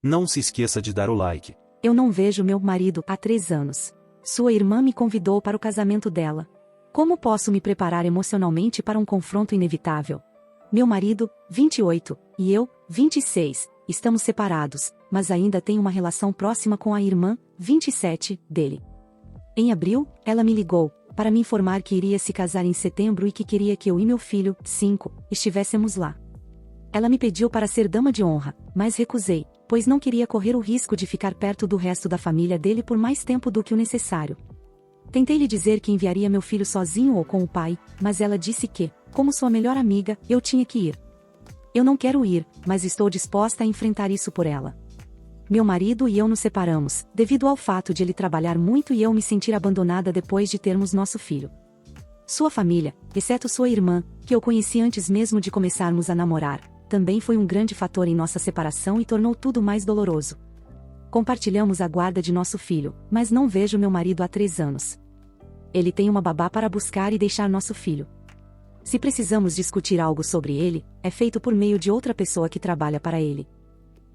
Não se esqueça de dar o like. Eu não vejo meu marido há 3 anos. Sua irmã me convidou para o casamento dela. Como posso me preparar emocionalmente para um confronto inevitável? Meu marido, 28, e eu, 26, estamos separados, mas ainda tenho uma relação próxima com a irmã, 27, dele. Em abril, ela me ligou, para me informar que iria se casar em setembro e que queria que eu e meu filho, 5, estivéssemos lá. Ela me pediu para ser dama de honra, mas recusei, pois não queria correr o risco de ficar perto do resto da família dele por mais tempo do que o necessário. Tentei lhe dizer que enviaria meu filho sozinho ou com o pai, mas ela disse que, como sua melhor amiga, eu tinha que ir. Eu não quero ir, mas estou disposta a enfrentar isso por ela. Meu marido e eu nos separamos, devido ao fato de ele trabalhar muito e eu me sentir abandonada depois de termos nosso filho. Sua família, exceto sua irmã, que eu conheci antes mesmo de começarmos a namorar, também foi um grande fator em nossa separação e tornou tudo mais doloroso. Compartilhamos a guarda de nosso filho, mas não vejo meu marido há 3 anos. Ele tem uma babá para buscar e deixar nosso filho. Se precisamos discutir algo sobre ele, é feito por meio de outra pessoa que trabalha para ele.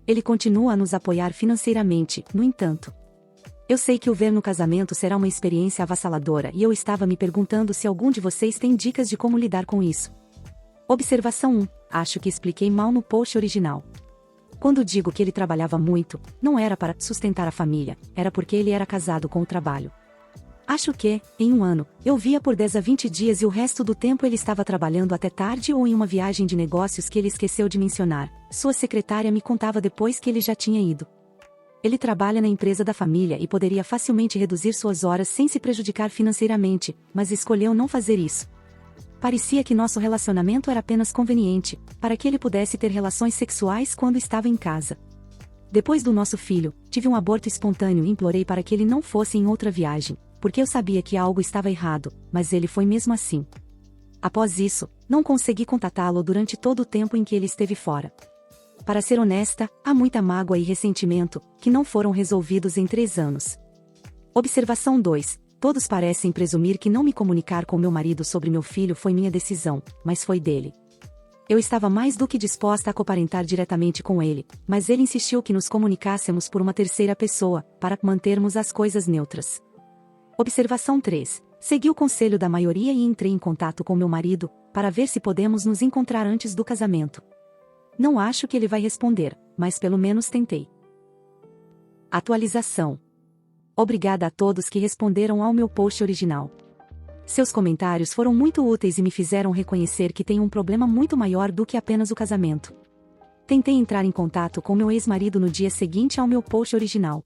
Ele continua a nos apoiar financeiramente, no entanto. Eu sei que o ver no casamento será uma experiência avassaladora e eu estava me perguntando se algum de vocês tem dicas de como lidar com isso. Observação 1. Acho que expliquei mal no post original. Quando digo que ele trabalhava muito, não era para sustentar a família, era porque ele era casado com o trabalho. Acho que, em um ano, eu via por 10 a 20 dias e o resto do tempo ele estava trabalhando até tarde ou em uma viagem de negócios que ele esqueceu de mencionar. Sua secretária me contava depois que ele já tinha ido. Ele trabalha na empresa da família e poderia facilmente reduzir suas horas sem se prejudicar financeiramente, mas escolheu não fazer isso. Parecia que nosso relacionamento era apenas conveniente, para que ele pudesse ter relações sexuais quando estava em casa. Depois do nosso filho, tive um aborto espontâneo e implorei para que ele não fosse em outra viagem, porque eu sabia que algo estava errado, mas ele foi mesmo assim. Após isso, não consegui contatá-lo durante todo o tempo em que ele esteve fora. Para ser honesta, há muita mágoa e ressentimento, que não foram resolvidos em 3 anos. Observação 2. Todos parecem presumir que não me comunicar com meu marido sobre meu filho foi minha decisão, mas foi dele. Eu estava mais do que disposta a coparentar diretamente com ele, mas ele insistiu que nos comunicássemos por uma terceira pessoa, para mantermos as coisas neutras. Observação 3. Segui o conselho da maioria e entrei em contato com meu marido, para ver se podemos nos encontrar antes do casamento. Não acho que ele vai responder, mas pelo menos tentei. Atualização. Obrigada a todos que responderam ao meu post original. Seus comentários foram muito úteis e me fizeram reconhecer que tenho um problema muito maior do que apenas o casamento. Tentei entrar em contato com meu ex-marido no dia seguinte ao meu post original.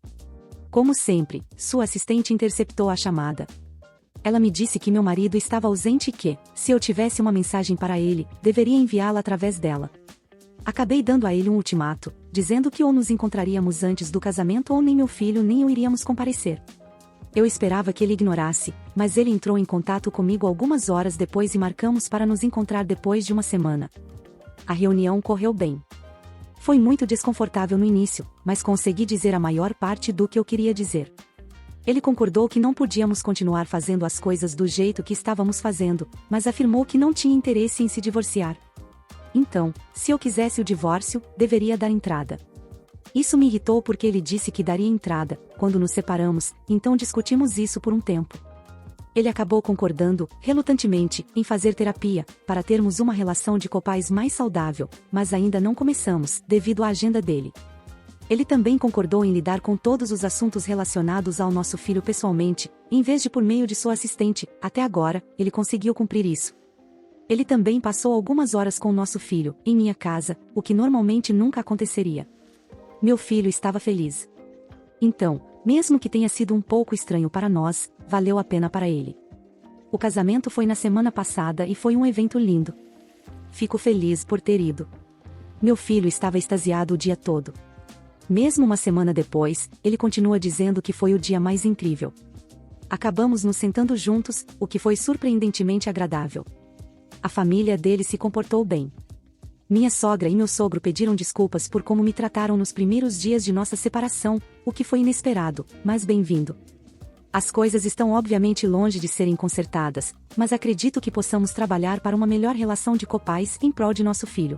Como sempre, sua assistente interceptou a chamada. Ela me disse que meu marido estava ausente e que, se eu tivesse uma mensagem para ele, deveria enviá-la através dela. Acabei dando a ele um ultimato, dizendo que ou nos encontraríamos antes do casamento ou nem meu filho nem eu iríamos comparecer. Eu esperava que ele ignorasse, mas ele entrou em contato comigo algumas horas depois e marcamos para nos encontrar depois de uma semana. A reunião correu bem. Foi muito desconfortável no início, mas consegui dizer a maior parte do que eu queria dizer. Ele concordou que não podíamos continuar fazendo as coisas do jeito que estávamos fazendo, mas afirmou que não tinha interesse em se divorciar. Então, se eu quisesse o divórcio, deveria dar entrada. Isso me irritou porque ele disse que daria entrada, quando nos separamos, então discutimos isso por um tempo. Ele acabou concordando, relutantemente, em fazer terapia, para termos uma relação de copais mais saudável, mas ainda não começamos, devido à agenda dele. Ele também concordou em lidar com todos os assuntos relacionados ao nosso filho pessoalmente, em vez de por meio de sua assistente. Até agora, ele conseguiu cumprir isso. Ele também passou algumas horas com o nosso filho, em minha casa, o que normalmente nunca aconteceria. Meu filho estava feliz. Então, mesmo que tenha sido um pouco estranho para nós, valeu a pena para ele. O casamento foi na semana passada e foi um evento lindo. Fico feliz por ter ido. Meu filho estava extasiado o dia todo. Mesmo uma semana depois, ele continua dizendo que foi o dia mais incrível. Acabamos nos sentando juntos, o que foi surpreendentemente agradável. A família dele se comportou bem. Minha sogra e meu sogro pediram desculpas por como me trataram nos primeiros dias de nossa separação, o que foi inesperado, mas bem-vindo. As coisas estão obviamente longe de serem consertadas, mas acredito que possamos trabalhar para uma melhor relação de copais em prol de nosso filho.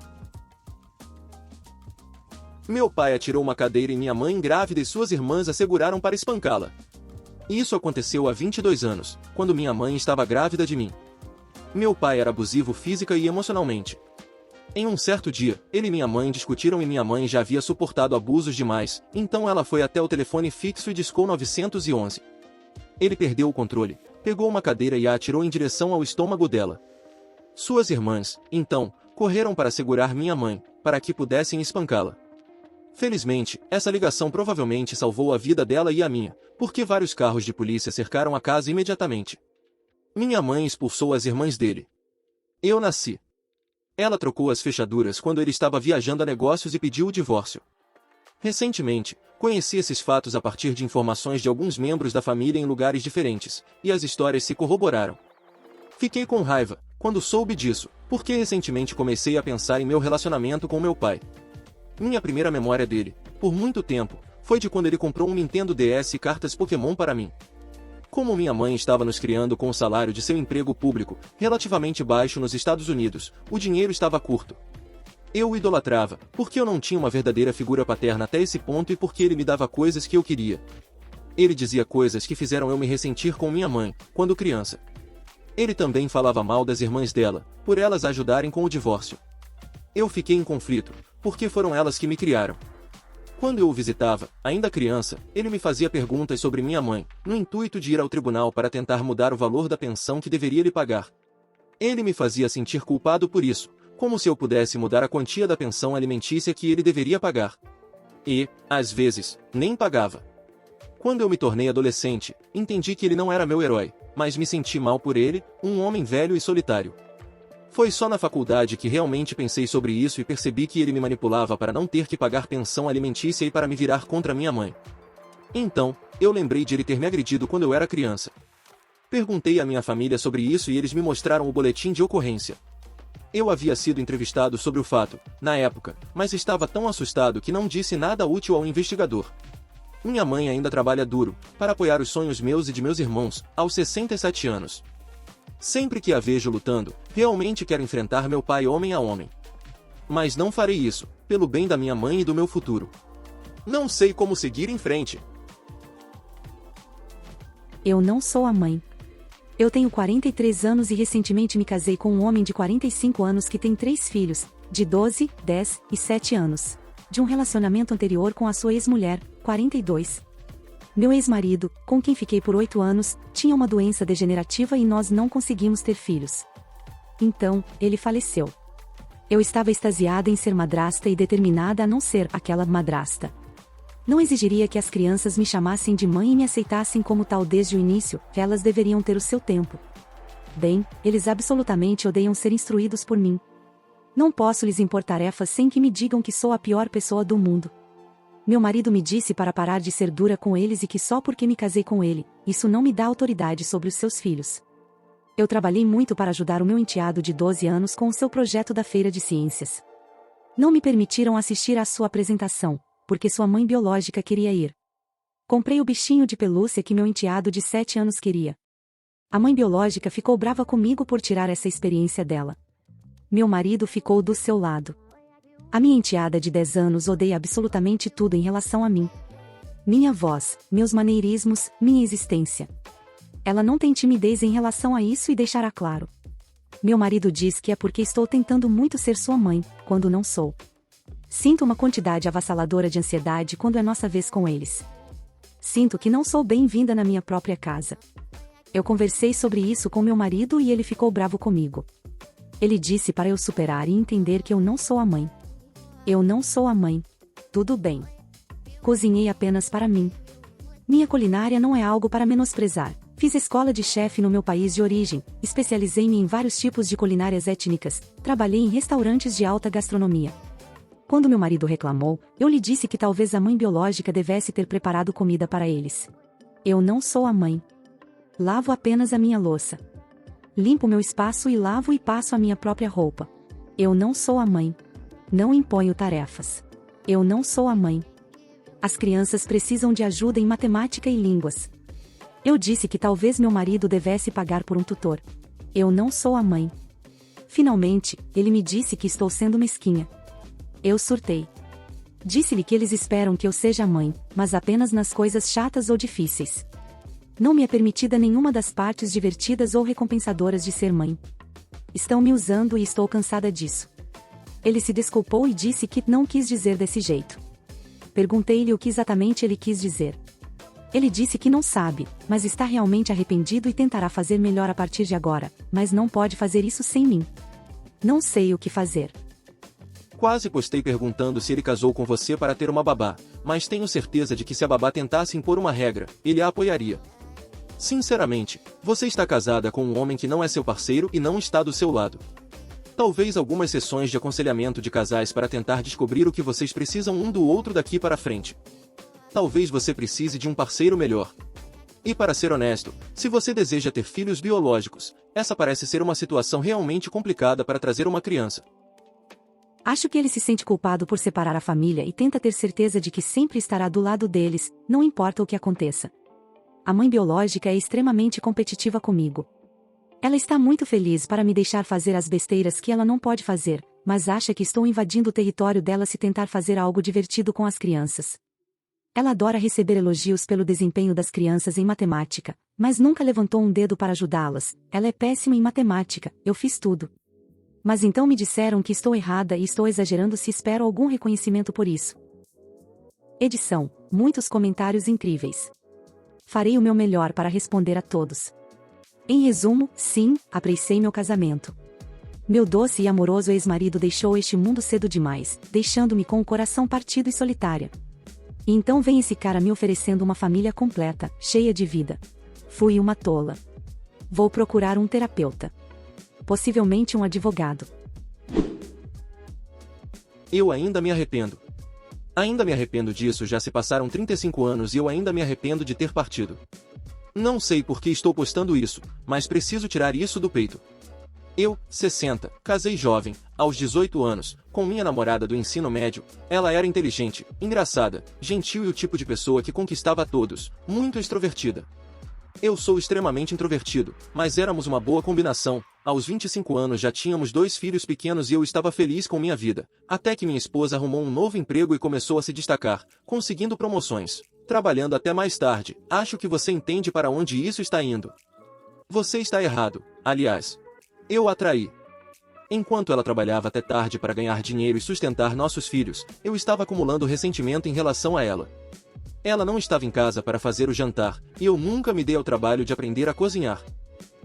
Meu pai atirou uma cadeira em minha mãe grávida e suas irmãs a seguraram para espancá-la. Isso aconteceu há 22 anos, quando minha mãe estava grávida de mim. Meu pai era abusivo física e emocionalmente. Em um certo dia, ele e minha mãe discutiram e minha mãe já havia suportado abusos demais, então ela foi até o telefone fixo e discou 911. Ele perdeu o controle, pegou uma cadeira e a atirou em direção ao estômago dela. Suas irmãs, então, correram para segurar minha mãe, para que pudessem espancá-la. Felizmente, essa ligação provavelmente salvou a vida dela e a minha, porque vários carros de polícia cercaram a casa imediatamente. Minha mãe expulsou as irmãs dele. Eu nasci. Ela trocou as fechaduras quando ele estava viajando a negócios e pediu o divórcio. Recentemente, conheci esses fatos a partir de informações de alguns membros da família em lugares diferentes, e as histórias se corroboraram. Fiquei com raiva quando soube disso, porque recentemente comecei a pensar em meu relacionamento com meu pai. Minha primeira memória dele, por muito tempo, foi de quando ele comprou um Nintendo DS e cartas Pokémon para mim. Como minha mãe estava nos criando com o salário de seu emprego público, relativamente baixo nos Estados Unidos, o dinheiro estava curto. Eu o idolatrava, porque eu não tinha uma verdadeira figura paterna até esse ponto e porque ele me dava coisas que eu queria. Ele dizia coisas que fizeram eu me ressentir com minha mãe, quando criança. Ele também falava mal das irmãs dela, por elas ajudarem com o divórcio. Eu fiquei em conflito, porque foram elas que me criaram. Quando eu o visitava, ainda criança, ele me fazia perguntas sobre minha mãe, no intuito de ir ao tribunal para tentar mudar o valor da pensão que deveria lhe pagar. Ele me fazia sentir culpado por isso, como se eu pudesse mudar a quantia da pensão alimentícia que ele deveria pagar. E, às vezes, nem pagava. Quando eu me tornei adolescente, entendi que ele não era meu herói, mas me senti mal por ele, um homem velho e solitário. Foi só na faculdade que realmente pensei sobre isso e percebi que ele me manipulava para não ter que pagar pensão alimentícia e para me virar contra minha mãe. Então, eu lembrei de ele ter me agredido quando eu era criança. Perguntei à minha família sobre isso e eles me mostraram o boletim de ocorrência. Eu havia sido entrevistado sobre o fato, na época, mas estava tão assustado que não disse nada útil ao investigador. Minha mãe ainda trabalha duro, para apoiar os sonhos meus e de meus irmãos, aos 67 anos. Sempre que a vejo lutando, realmente quero enfrentar meu pai homem a homem. Mas não farei isso, pelo bem da minha mãe e do meu futuro. Não sei como seguir em frente. Eu não sou a mãe. Eu tenho 43 anos e recentemente me casei com um homem de 45 anos que tem 3 filhos, de 12, 10 e 7 anos, de um relacionamento anterior com a sua ex-mulher, 42. Meu ex-marido, com quem fiquei por 8 anos, tinha uma doença degenerativa e nós não conseguimos ter filhos. Então, ele faleceu. Eu estava extasiada em ser madrasta e determinada a não ser aquela madrasta. Não exigiria que as crianças me chamassem de mãe e me aceitassem como tal desde o início, elas deveriam ter o seu tempo. Bem, eles absolutamente odeiam ser instruídos por mim. Não posso lhes impor tarefas sem que me digam que sou a pior pessoa do mundo. Meu marido me disse para parar de ser dura com eles e que só porque me casei com ele, isso não me dá autoridade sobre os seus filhos. Eu trabalhei muito para ajudar o meu enteado de 12 anos com o seu projeto da Feira de Ciências. Não me permitiram assistir à sua apresentação, porque sua mãe biológica queria ir. Comprei o bichinho de pelúcia que meu enteado de 7 anos queria. A mãe biológica ficou brava comigo por tirar essa experiência dela. Meu marido ficou do seu lado. A minha enteada de 10 anos odeia absolutamente tudo em relação a mim. Minha voz, meus maneirismos, minha existência. Ela não tem timidez em relação a isso e deixará claro. Meu marido diz que é porque estou tentando muito ser sua mãe, quando não sou. Sinto uma quantidade avassaladora de ansiedade quando é nossa vez com eles. Sinto que não sou bem-vinda na minha própria casa. Eu conversei sobre isso com meu marido e ele ficou bravo comigo. Ele disse para eu superar e entender que eu não sou a mãe. Eu não sou a mãe. Tudo bem. Cozinhei apenas para mim. Minha culinária não é algo para menosprezar. Fiz escola de chefe no meu país de origem, especializei-me em vários tipos de culinárias étnicas, trabalhei em restaurantes de alta gastronomia. Quando meu marido reclamou, eu lhe disse que talvez a mãe biológica devesse ter preparado comida para eles. Eu não sou a mãe. Lavo apenas a minha louça. Limpo meu espaço e lavo e passo a minha própria roupa. Eu não sou a mãe. Não imponho tarefas. Eu não sou a mãe. As crianças precisam de ajuda em matemática e línguas. Eu disse que talvez meu marido devesse pagar por um tutor. Eu não sou a mãe. Finalmente, ele me disse que estou sendo mesquinha. Eu surtei. Disse-lhe que eles esperam que eu seja mãe, mas apenas nas coisas chatas ou difíceis. Não me é permitida nenhuma das partes divertidas ou recompensadoras de ser mãe. Estão me usando e estou cansada disso. Ele se desculpou e disse que não quis dizer desse jeito. Perguntei-lhe o que exatamente ele quis dizer. Ele disse que não sabe, mas está realmente arrependido e tentará fazer melhor a partir de agora, mas não pode fazer isso sem mim. Não sei o que fazer. Quase postei perguntando se ele casou com você para ter uma babá, mas tenho certeza de que se a babá tentasse impor uma regra, ele a apoiaria. Sinceramente, você está casada com um homem que não é seu parceiro e não está do seu lado. Talvez algumas sessões de aconselhamento de casais para tentar descobrir o que vocês precisam um do outro daqui para frente. Talvez você precise de um parceiro melhor. E para ser honesto, se você deseja ter filhos biológicos, essa parece ser uma situação realmente complicada para trazer uma criança. Acho que ele se sente culpado por separar a família e tenta ter certeza de que sempre estará do lado deles, não importa o que aconteça. A mãe biológica é extremamente competitiva comigo. Ela está muito feliz para me deixar fazer as besteiras que ela não pode fazer, mas acha que estou invadindo o território dela se tentar fazer algo divertido com as crianças. Ela adora receber elogios pelo desempenho das crianças em matemática, mas nunca levantou um dedo para ajudá-las. Ela é péssima em matemática, eu fiz tudo. Mas então me disseram que estou errada e estou exagerando se espero algum reconhecimento por isso. Edição: muitos comentários incríveis. Farei o meu melhor para responder a todos. Em resumo, sim, apreciei meu casamento. Meu doce e amoroso ex-marido deixou este mundo cedo demais, deixando-me com o coração partido e solitária. E então vem esse cara me oferecendo uma família completa, cheia de vida. Fui uma tola. Vou procurar um terapeuta. Possivelmente um advogado. Eu ainda me arrependo. Ainda me arrependo disso, já se passaram 35 anos e eu ainda me arrependo de ter partido. Não sei por que estou postando isso, mas preciso tirar isso do peito. Eu, 60, casei jovem, aos 18 anos, com minha namorada do ensino médio. Ela era inteligente, engraçada, gentil e o tipo de pessoa que conquistava a todos, muito extrovertida. Eu sou extremamente introvertido, mas éramos uma boa combinação. Aos 25 anos já tínhamos 2 filhos pequenos e eu estava feliz com minha vida, até que minha esposa arrumou um novo emprego e começou a se destacar, conseguindo promoções, trabalhando até mais tarde. Acho que você entende para onde isso está indo. Você está errado, aliás. Eu a traí. Enquanto ela trabalhava até tarde para ganhar dinheiro e sustentar nossos filhos, eu estava acumulando ressentimento em relação a ela. Ela não estava em casa para fazer o jantar, e eu nunca me dei ao trabalho de aprender a cozinhar.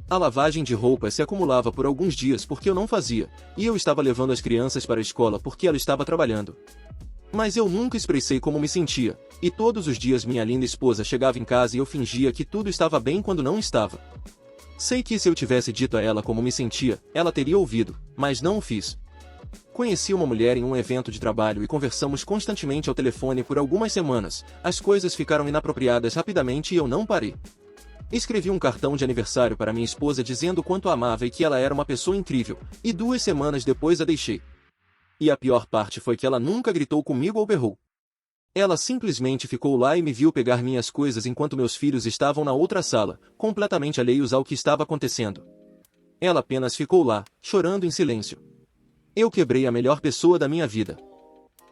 A lavagem de roupas se acumulava por alguns dias porque eu não fazia, e eu estava levando as crianças para a escola porque ela estava trabalhando. Mas eu nunca expressei como me sentia, e todos os dias minha linda esposa chegava em casa e eu fingia que tudo estava bem quando não estava. Sei que se eu tivesse dito a ela como me sentia, ela teria ouvido, mas não o fiz. Conheci uma mulher em um evento de trabalho e conversamos constantemente ao telefone por algumas semanas. As coisas ficaram inapropriadas rapidamente e eu não parei. Escrevi um cartão de aniversário para minha esposa dizendo quanto a amava e que ela era uma pessoa incrível, e 2 semanas depois a deixei. E a pior parte foi que ela nunca gritou comigo ou berrou. Ela simplesmente ficou lá e me viu pegar minhas coisas enquanto meus filhos estavam na outra sala, completamente alheios ao que estava acontecendo. Ela apenas ficou lá, chorando em silêncio. Eu quebrei a melhor pessoa da minha vida.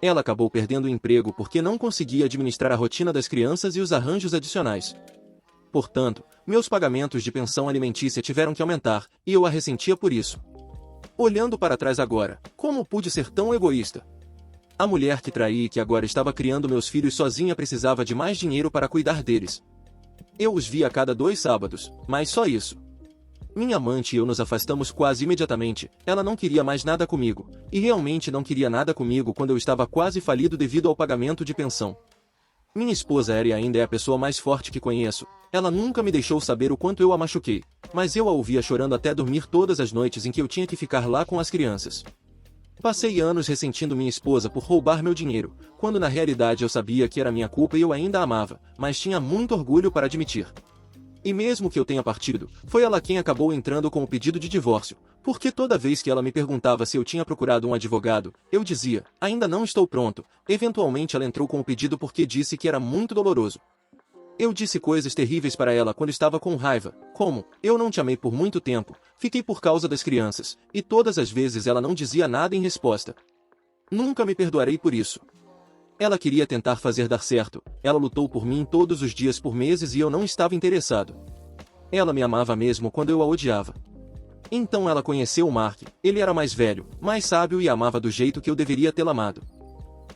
Ela acabou perdendo o emprego porque não conseguia administrar a rotina das crianças e os arranjos adicionais. Portanto, meus pagamentos de pensão alimentícia tiveram que aumentar, e eu a ressentia por isso. Olhando para trás agora, como pude ser tão egoísta? A mulher que traí e que agora estava criando meus filhos sozinha precisava de mais dinheiro para cuidar deles. Eu os via a cada 2 sábados, mas só isso. Minha amante e eu nos afastamos quase imediatamente. Ela não queria mais nada comigo, e realmente não queria nada comigo quando eu estava quase falido devido ao pagamento de pensão. Minha esposa era e ainda é a pessoa mais forte que conheço. Ela nunca me deixou saber o quanto eu a machuquei, mas eu a ouvia chorando até dormir todas as noites em que eu tinha que ficar lá com as crianças. Passei anos ressentindo minha esposa por roubar meu dinheiro, quando na realidade eu sabia que era minha culpa e eu ainda a amava, mas tinha muito orgulho para admitir. E mesmo que eu tenha partido, foi ela quem acabou entrando com o pedido de divórcio, porque toda vez que ela me perguntava se eu tinha procurado um advogado, eu dizia, ainda não estou pronto. Eventualmente ela entrou com o pedido porque disse que era muito doloroso. Eu disse coisas terríveis para ela quando estava com raiva, como, eu não te amei por muito tempo, fiquei por causa das crianças, e todas as vezes ela não dizia nada em resposta. Nunca me perdoarei por isso. Ela queria tentar fazer dar certo, ela lutou por mim todos os dias por meses e eu não estava interessado. Ela me amava mesmo quando eu a odiava. Então ela conheceu o Mark, ele era mais velho, mais sábio e amava do jeito que eu deveria tê-la amado.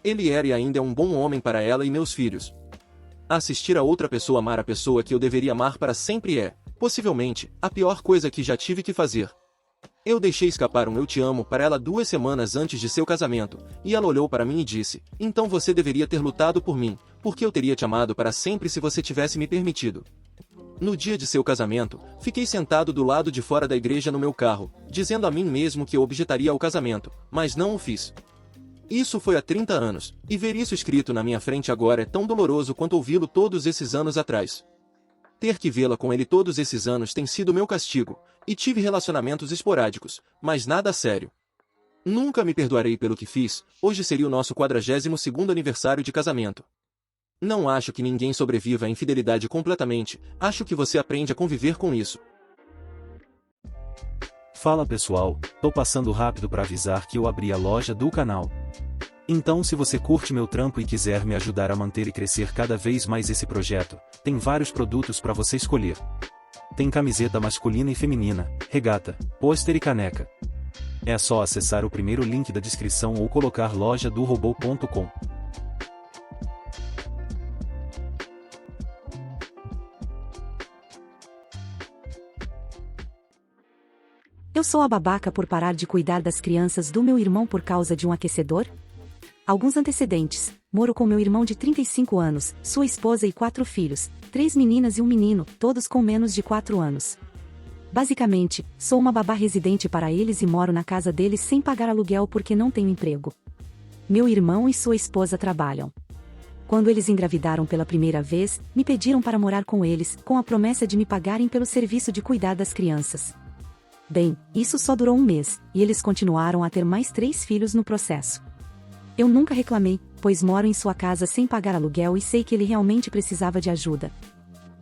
Ele era e ainda é um bom homem para ela e meus filhos. Assistir a outra pessoa amar a pessoa que eu deveria amar para sempre é, possivelmente, a pior coisa que já tive que fazer. Eu deixei escapar um "eu te amo" para ela 2 semanas antes de seu casamento, e ela olhou para mim e disse, então você deveria ter lutado por mim, porque eu teria te amado para sempre se você tivesse me permitido. No dia de seu casamento, fiquei sentado do lado de fora da igreja no meu carro, dizendo a mim mesmo que eu objetaria ao casamento, mas não o fiz. Isso foi há 30 anos, e ver isso escrito na minha frente agora é tão doloroso quanto ouvi-lo todos esses anos atrás. Ter que vê-la com ele todos esses anos tem sido meu castigo, e tive relacionamentos esporádicos, mas nada sério. Nunca me perdoarei pelo que fiz, hoje seria o nosso 42º aniversário de casamento. Não acho que ninguém sobreviva à infidelidade completamente, acho que você aprende a conviver com isso. Fala pessoal, tô passando rápido para avisar que eu abri a loja do canal. Então se você curte meu trampo e quiser me ajudar a manter e crescer cada vez mais esse projeto, tem vários produtos para você escolher. Tem camiseta masculina e feminina, regata, pôster e caneca. É só acessar o primeiro link da descrição ou colocar lojadorobô.com. Eu sou a babaca por parar de cuidar das crianças do meu irmão por causa de um aquecedor? Alguns antecedentes. Moro com meu irmão de 35 anos, sua esposa e 4 filhos, 3 meninas e um menino, todos com menos de 4 anos. Basicamente, sou uma babá residente para eles e moro na casa deles sem pagar aluguel porque não tenho emprego. Meu irmão e sua esposa trabalham. Quando eles engravidaram pela primeira vez, me pediram para morar com eles, com a promessa de me pagarem pelo serviço de cuidar das crianças. Bem, isso só durou um mês, e eles continuaram a ter mais 3 filhos no processo. Eu nunca reclamei, pois moro em sua casa sem pagar aluguel e sei que ele realmente precisava de ajuda.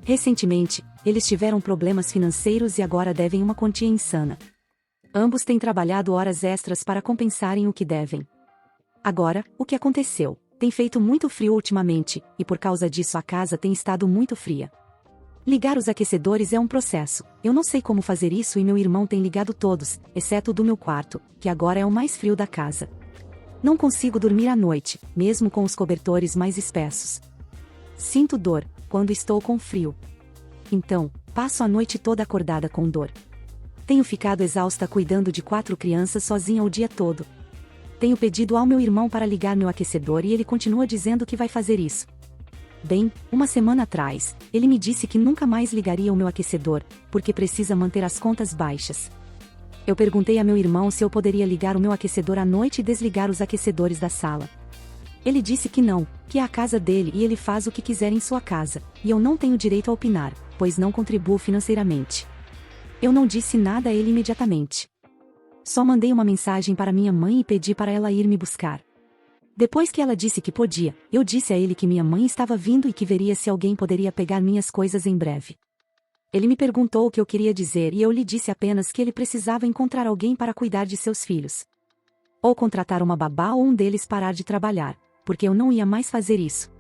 Recentemente, eles tiveram problemas financeiros e agora devem uma quantia insana. Ambos têm trabalhado horas extras para compensarem o que devem. Agora, o que aconteceu? Tem feito muito frio ultimamente, e por causa disso a casa tem estado muito fria. Ligar os aquecedores é um processo, eu não sei como fazer isso e meu irmão tem ligado todos, exceto o do meu quarto, que agora é o mais frio da casa. Não consigo dormir à noite, mesmo com os cobertores mais espessos. Sinto dor, quando estou com frio. Então, passo a noite toda acordada com dor. Tenho ficado exausta cuidando de 4 crianças sozinha o dia todo. Tenho pedido ao meu irmão para ligar meu aquecedor e ele continua dizendo que vai fazer isso. Bem, uma semana atrás, ele me disse que nunca mais ligaria o meu aquecedor, porque precisa manter as contas baixas. Eu perguntei a meu irmão se eu poderia ligar o meu aquecedor à noite e desligar os aquecedores da sala. Ele disse que não, que é a casa dele e ele faz o que quiser em sua casa, e eu não tenho direito a opinar, pois não contribuo financeiramente. Eu não disse nada a ele imediatamente. Só mandei uma mensagem para minha mãe e pedi para ela ir me buscar. Depois que ela disse que podia, eu disse a ele que minha mãe estava vindo e que veria se alguém poderia pegar minhas coisas em breve. Ele me perguntou o que eu queria dizer e eu lhe disse apenas que ele precisava encontrar alguém para cuidar de seus filhos. Ou contratar uma babá ou um deles parar de trabalhar, porque eu não ia mais fazer isso.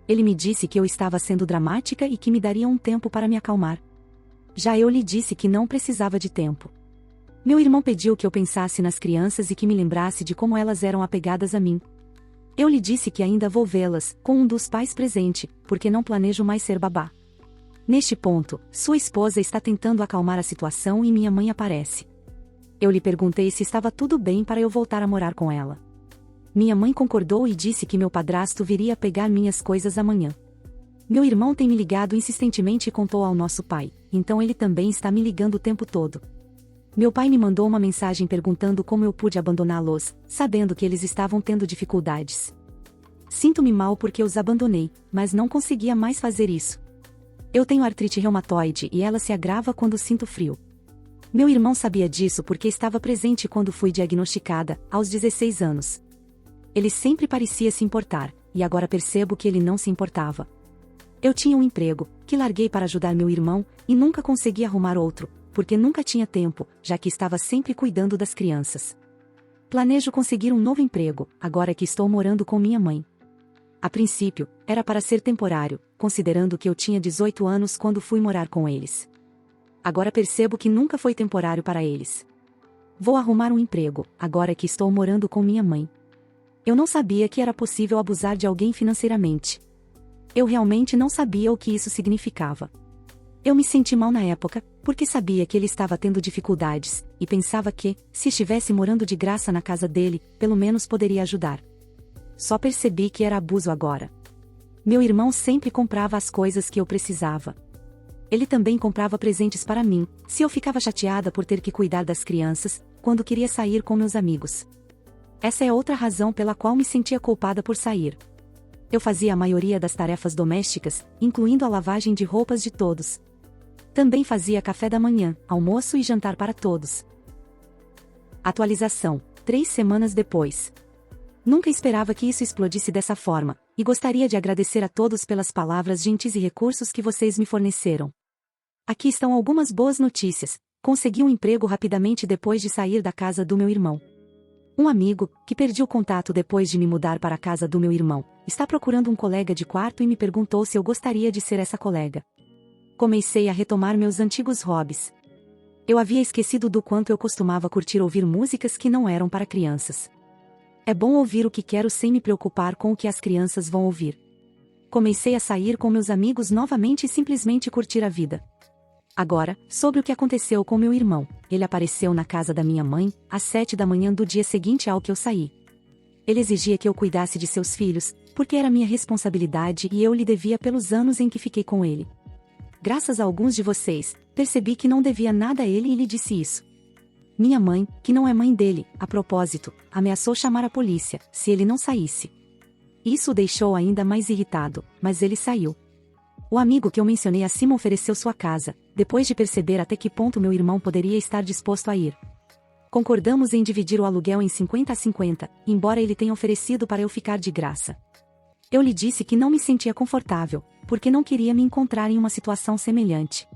Ele me disse que eu estava sendo dramática e que me daria um tempo para me acalmar. Já eu lhe disse que não precisava de tempo. Meu irmão pediu que eu pensasse nas crianças e que me lembrasse de como elas eram apegadas a mim. Eu lhe disse que ainda vou vê-las, com um dos pais presente, porque não planejo mais ser babá. Neste ponto, sua esposa está tentando acalmar a situação e minha mãe aparece. Eu lhe perguntei se estava tudo bem para eu voltar a morar com ela. Minha mãe concordou e disse que meu padrasto viria pegar minhas coisas amanhã. Meu irmão tem me ligado insistentemente e contou ao nosso pai, então ele também está me ligando o tempo todo. Meu pai me mandou uma mensagem perguntando como eu pude abandoná-los, sabendo que eles estavam tendo dificuldades. Sinto-me mal porque os abandonei, mas não conseguia mais fazer isso. Eu tenho artrite reumatoide e ela se agrava quando sinto frio. Meu irmão sabia disso porque estava presente quando fui diagnosticada, aos 16 anos. Ele sempre parecia se importar, e agora percebo que ele não se importava. Eu tinha um emprego, que larguei para ajudar meu irmão, e nunca consegui arrumar outro, porque nunca tinha tempo, já que estava sempre cuidando das crianças. Planejo conseguir um novo emprego, agora que estou morando com minha mãe. A princípio, era para ser temporário, considerando que eu tinha 18 anos quando fui morar com eles. Agora percebo que nunca foi temporário para eles. Vou arrumar um emprego, agora que estou morando com minha mãe. Eu não sabia que era possível abusar de alguém financeiramente. Eu realmente não sabia o que isso significava. Eu me senti mal na época, porque sabia que ele estava tendo dificuldades, e pensava que, se estivesse morando de graça na casa dele, pelo menos poderia ajudar. Só percebi que era abuso agora. Meu irmão sempre comprava as coisas que eu precisava. Ele também comprava presentes para mim, se eu ficava chateada por ter que cuidar das crianças, quando queria sair com meus amigos. Essa é outra razão pela qual me sentia culpada por sair. Eu fazia a maioria das tarefas domésticas, incluindo a lavagem de roupas de todos. Também fazia café da manhã, almoço e jantar para todos. Atualização: 3 semanas depois. Nunca esperava que isso explodisse dessa forma, e gostaria de agradecer a todos pelas palavras gentis e recursos que vocês me forneceram. Aqui estão algumas boas notícias. Consegui um emprego rapidamente depois de sair da casa do meu irmão. Um amigo, que perdi o contato depois de me mudar para a casa do meu irmão, está procurando um colega de quarto e me perguntou se eu gostaria de ser essa colega. Comecei a retomar meus antigos hobbies. Eu havia esquecido do quanto eu costumava curtir ouvir músicas que não eram para crianças. É bom ouvir o que quero sem me preocupar com o que as crianças vão ouvir. Comecei a sair com meus amigos novamente e simplesmente curtir a vida. Agora, sobre o que aconteceu com meu irmão, ele apareceu na casa da minha mãe, às 7 da manhã do dia seguinte ao que eu saí. Ele exigia que eu cuidasse de seus filhos, porque era minha responsabilidade e eu lhe devia pelos anos em que fiquei com ele. Graças a alguns de vocês, percebi que não devia nada a ele e lhe disse isso. Minha mãe, que não é mãe dele, a propósito, ameaçou chamar a polícia, se ele não saísse. Isso o deixou ainda mais irritado, mas ele saiu. O amigo que eu mencionei acima ofereceu sua casa, depois de perceber até que ponto meu irmão poderia estar disposto a ir. Concordamos em dividir o aluguel em 50 a 50, embora ele tenha oferecido para eu ficar de graça. Eu lhe disse que não me sentia confortável, porque não queria me encontrar em uma situação semelhante.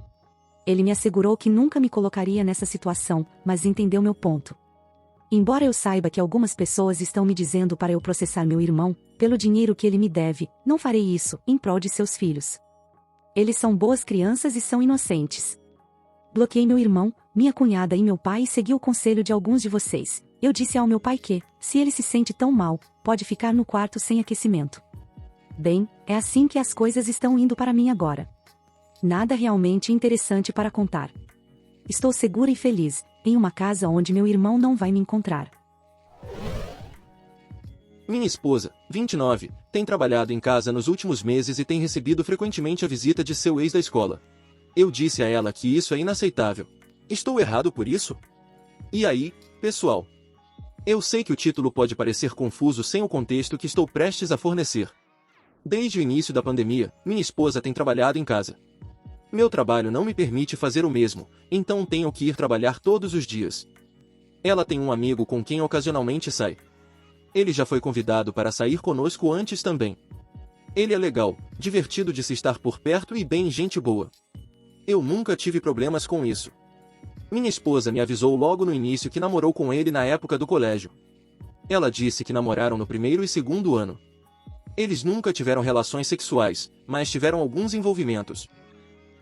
Ele me assegurou que nunca me colocaria nessa situação, mas entendeu meu ponto. Embora eu saiba que algumas pessoas estão me dizendo para eu processar meu irmão, pelo dinheiro que ele me deve, não farei isso, em prol de seus filhos. Eles são boas crianças e são inocentes. Bloqueei meu irmão, minha cunhada e meu pai e segui o conselho de alguns de vocês. Eu disse ao meu pai que, se ele se sente tão mal, pode ficar no quarto sem aquecimento. Bem, é assim que as coisas estão indo para mim agora. Nada realmente interessante para contar. Estou segura e feliz, em uma casa onde meu irmão não vai me encontrar. Minha esposa, 29, tem trabalhado em casa nos últimos meses e tem recebido frequentemente a visita de seu ex da escola. Eu disse a ela que isso é inaceitável. Estou errado por isso? E aí, pessoal? Eu sei que o título pode parecer confuso sem o contexto que estou prestes a fornecer. Desde o início da pandemia, minha esposa tem trabalhado em casa. Meu trabalho não me permite fazer o mesmo, então tenho que ir trabalhar todos os dias. Ela tem um amigo com quem ocasionalmente sai. Ele já foi convidado para sair conosco antes também. Ele é legal, divertido de se estar por perto e bem gente boa. Eu nunca tive problemas com isso. Minha esposa me avisou logo no início que namorou com ele na época do colégio. Ela disse que namoraram no primeiro e segundo ano. Eles nunca tiveram relações sexuais, mas tiveram alguns envolvimentos.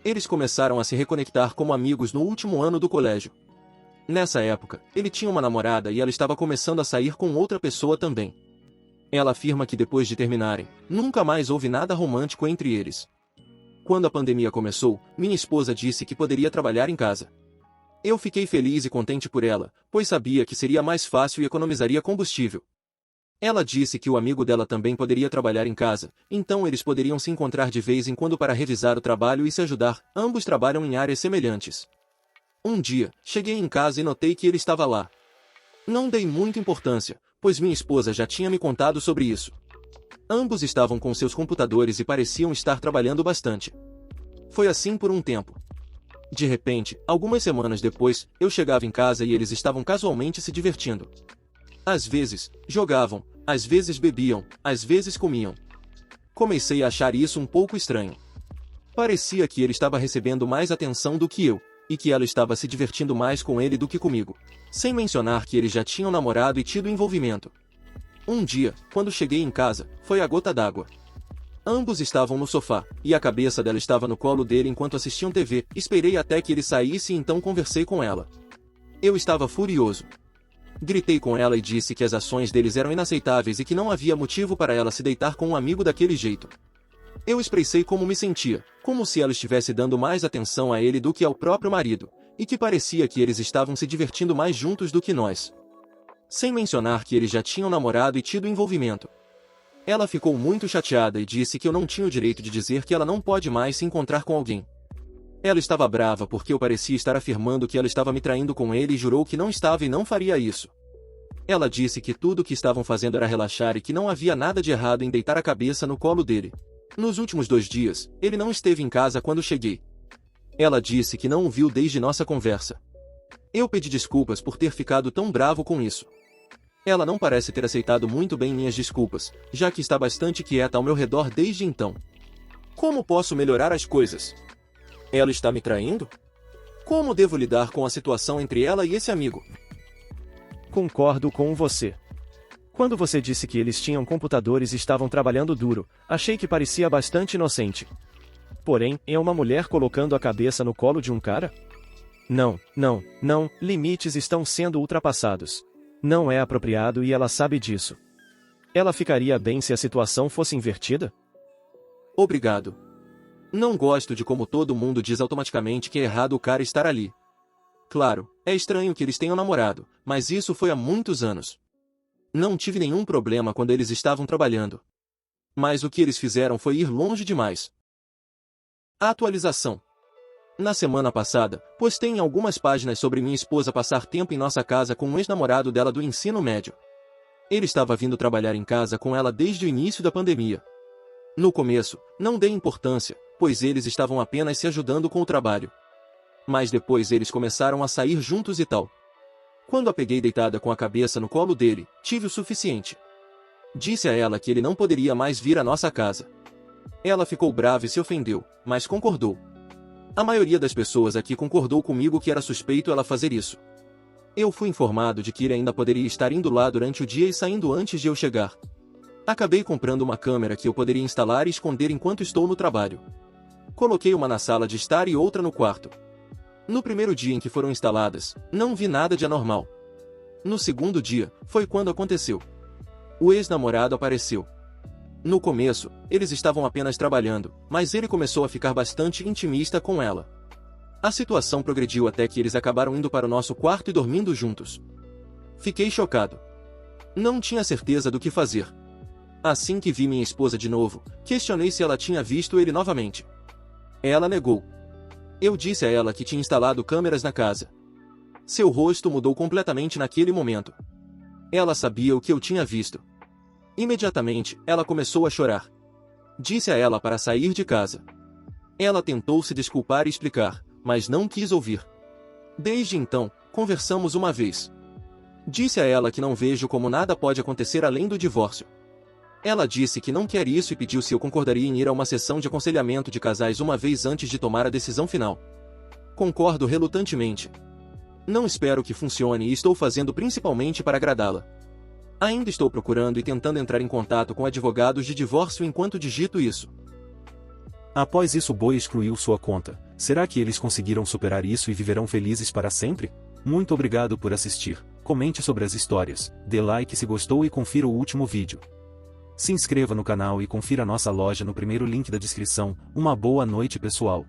Eles começaram a se reconectar como amigos no último ano do colégio. Nessa época, ele tinha uma namorada e ela estava começando a sair com outra pessoa também. Ela afirma que depois de terminarem, nunca mais houve nada romântico entre eles. Quando a pandemia começou, minha esposa disse que poderia trabalhar em casa. Eu fiquei feliz e contente por ela, pois sabia que seria mais fácil e economizaria combustível. Ela disse que o amigo dela também poderia trabalhar em casa, então eles poderiam se encontrar de vez em quando para revisar o trabalho e se ajudar, ambos trabalham em áreas semelhantes. Um dia, cheguei em casa e notei que ele estava lá. Não dei muita importância, pois minha esposa já tinha me contado sobre isso. Ambos estavam com seus computadores e pareciam estar trabalhando bastante. Foi assim por um tempo. De repente, algumas semanas depois, eu chegava em casa e eles estavam casualmente se divertindo. Às vezes, jogavam, às vezes bebiam, às vezes comiam. Comecei a achar isso um pouco estranho. Parecia que ele estava recebendo mais atenção do que eu, e que ela estava se divertindo mais com ele do que comigo. Sem mencionar que eles já tinham namorado e tido envolvimento. Um dia, quando cheguei em casa, foi a gota d'água. Ambos estavam no sofá, e a cabeça dela estava no colo dele enquanto assistiam TV. Esperei até que ele saísse e então conversei com ela. Eu estava furioso. Gritei com ela e disse que as ações deles eram inaceitáveis e que não havia motivo para ela se deitar com um amigo daquele jeito. Eu expressei como me sentia, como se ela estivesse dando mais atenção a ele do que ao próprio marido, e que parecia que eles estavam se divertindo mais juntos do que nós. Sem mencionar que eles já tinham namorado e tido envolvimento. Ela ficou muito chateada e disse que eu não tinha o direito de dizer que ela não pode mais se encontrar com alguém. Ela estava brava porque eu parecia estar afirmando que ela estava me traindo com ele e jurou que não estava e não faria isso. Ela disse que tudo o que estavam fazendo era relaxar e que não havia nada de errado em deitar a cabeça no colo dele. Nos últimos 2 dias, ele não esteve em casa quando cheguei. Ela disse que não o viu desde nossa conversa. Eu pedi desculpas por ter ficado tão bravo com isso. Ela não parece ter aceitado muito bem minhas desculpas, já que está bastante quieta ao meu redor desde então. Como posso melhorar as coisas? Ela está me traindo? Como devo lidar com a situação entre ela e esse amigo? Concordo com você. Quando você disse que eles tinham computadores e estavam trabalhando duro, achei que parecia bastante inocente. Porém, é uma mulher colocando a cabeça no colo de um cara? Não, limites estão sendo ultrapassados. Não é apropriado e ela sabe disso. Ela ficaria bem se a situação fosse invertida? Obrigado. Não gosto de como todo mundo diz automaticamente que é errado o cara estar ali. Claro, é estranho que eles tenham namorado, mas isso foi há muitos anos. Não tive nenhum problema quando eles estavam trabalhando. Mas o que eles fizeram foi ir longe demais. Atualização. Na semana passada, postei em algumas páginas sobre minha esposa passar tempo em nossa casa com um ex-namorado dela do ensino médio. Ele estava vindo trabalhar em casa com ela desde o início da pandemia. No começo, não dei importância, pois eles estavam apenas se ajudando com o trabalho. Mas depois eles começaram a sair juntos e tal. Quando a peguei deitada com a cabeça no colo dele, tive o suficiente. Disse a ela que ele não poderia mais vir à nossa casa. Ela ficou brava e se ofendeu, mas concordou. A maioria das pessoas aqui concordou comigo que era suspeito ela fazer isso. Eu fui informado de que ele ainda poderia estar indo lá durante o dia e saindo antes de eu chegar. Acabei comprando uma câmera que eu poderia instalar e esconder enquanto estou no trabalho. Coloquei uma na sala de estar e outra no quarto. No primeiro dia em que foram instaladas, não vi nada de anormal. No segundo dia, foi quando aconteceu. O ex-namorado apareceu. No começo, eles estavam apenas trabalhando, mas ele começou a ficar bastante intimista com ela. A situação progrediu até que eles acabaram indo para o nosso quarto e dormindo juntos. Fiquei chocado. Não tinha certeza do que fazer. Assim que vi minha esposa de novo, questionei se ela tinha visto ele novamente. Ela negou. Eu disse a ela que tinha instalado câmeras na casa. Seu rosto mudou completamente naquele momento. Ela sabia o que eu tinha visto. Imediatamente, ela começou a chorar. Disse a ela para sair de casa. Ela tentou se desculpar e explicar, mas não quis ouvir. Desde então, conversamos uma vez. Disse a ela que não vejo como nada pode acontecer além do divórcio. Ela disse que não quer isso e pediu se eu concordaria em ir a uma sessão de aconselhamento de casais uma vez antes de tomar a decisão final. Concordo relutantemente. Não espero que funcione e estou fazendo principalmente para agradá-la. Ainda estou procurando e tentando entrar em contato com advogados de divórcio enquanto digito isso. Após isso, o Boi excluiu sua conta. Será que eles conseguiram superar isso e viverão felizes para sempre? Muito obrigado por assistir. Comente sobre as histórias, dê like se gostou e confira o último vídeo. Se inscreva no canal e confira nossa loja no primeiro link da descrição. Uma boa noite, pessoal.